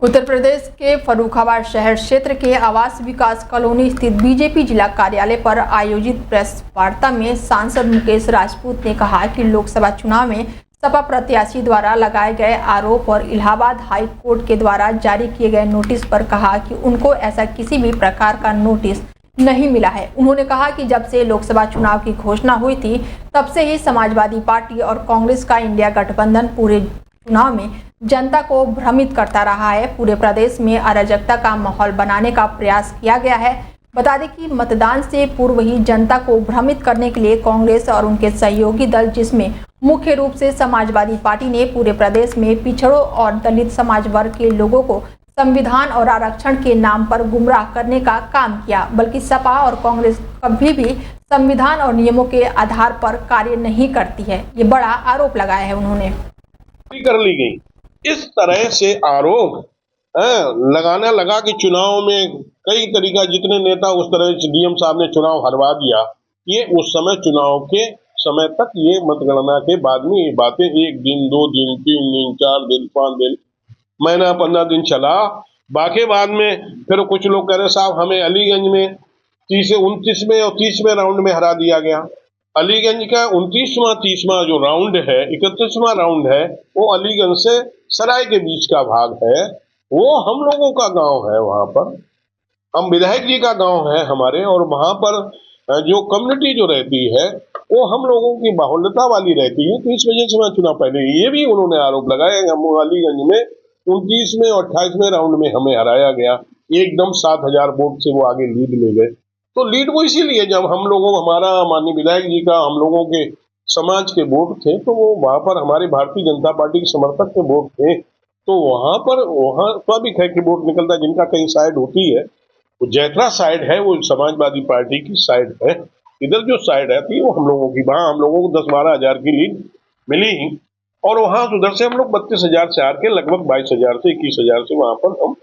उत्तर प्रदेश के फर्रुखाबाद शहर क्षेत्र के आवास विकास कॉलोनी स्थित बीजेपी जिला कार्यालय पर आयोजित प्रेस वार्ता में सांसद मुकेश राजपूत ने कहा कि लोकसभा चुनाव में सपा प्रत्याशी द्वारा लगाए गए आरोप और इलाहाबाद हाई कोर्ट के द्वारा जारी किए गए नोटिस पर कहा कि उनको ऐसा किसी भी प्रकार का नोटिस नहीं मिला है। उन्होंने कहा कि जब से लोकसभा चुनाव की घोषणा हुई थी तब से ही समाजवादी पार्टी और कांग्रेस का इंडिया गठबंधन पूरे चुनाव में जनता को भ्रमित करता रहा है। पूरे प्रदेश में अराजकता का माहौल बनाने का प्रयास किया गया है। बता दें कि मतदान से पूर्व ही जनता को भ्रमित करने के लिए कांग्रेस और उनके सहयोगी दल, जिसमें मुख्य रूप से समाजवादी पार्टी, ने पूरे प्रदेश में पिछड़ों और दलित समाज वर्ग के लोगों को संविधान और आरक्षण के नाम पर गुमराह करने का काम किया। बल्कि सपा और कांग्रेस कभी भी संविधान और नियमों के आधार पर कार्य नहीं करती है। ये बड़ा आरोप लगाया है उन्होंने। कर ली गई इस तरह से आरोप लगाना लगा कि चुनाव में कई तरीका जितने नेता उस तरह से डीएम साहब ने चुनाव हरवा दिया। ये उस समय चुनाव के समय तक, ये मतगणना के बाद में ये बातें 1 दिन 2 दिन 3 दिन 4 दिन 5 दिन महीना 15 दिन चला। बाकी बाद में फिर कुछ लोग कह रहे साहब हमें अलीगंज में 29वें और 30वें राउंड में हरा दिया गया। अलीगंज का 29वां जो राउंड है, 31वां राउंड है, वो अलीगंज से सराय के बीच का भाग है। वो हम लोगों का गांव है। वहां पर हम विधायक जी का गांव है हमारे, और वहां पर जो कम्युनिटी जो रहती है वो हम लोगों की बाहुल्यता वाली रहती है। तो इस वजह से मैं चुनाव पहले ये भी उन्होंने आरोप लगाया कि हम अलीगंज में 29वें और 28वें राउंड में हमें हराया गया। एकदम 7000 वोट से वो आगे लीड ले गए। तो लीड वो इसीलिए, जब हम लोगों, हमारा माननीय विधायक जी का, हम लोगों के समाज के वोट थे, तो वो वहां पर हमारी भारतीय जनता पार्टी के समर्थक के वोट थे। तो वहां स्वाभाविक है कि वोट निकलता है। जिनका कहीं साइड होती है, वो जैतरा साइड है, वो समाजवादी पार्टी की साइड है। इधर जो साइड आती है वो हम लोगों की, वहां हम लोगों को 10-12 हजार की लीड मिली ही। और वहां उधर से हम लोग 32,000 से आके लगभग 22,000 से 21,000 से वहां पर हम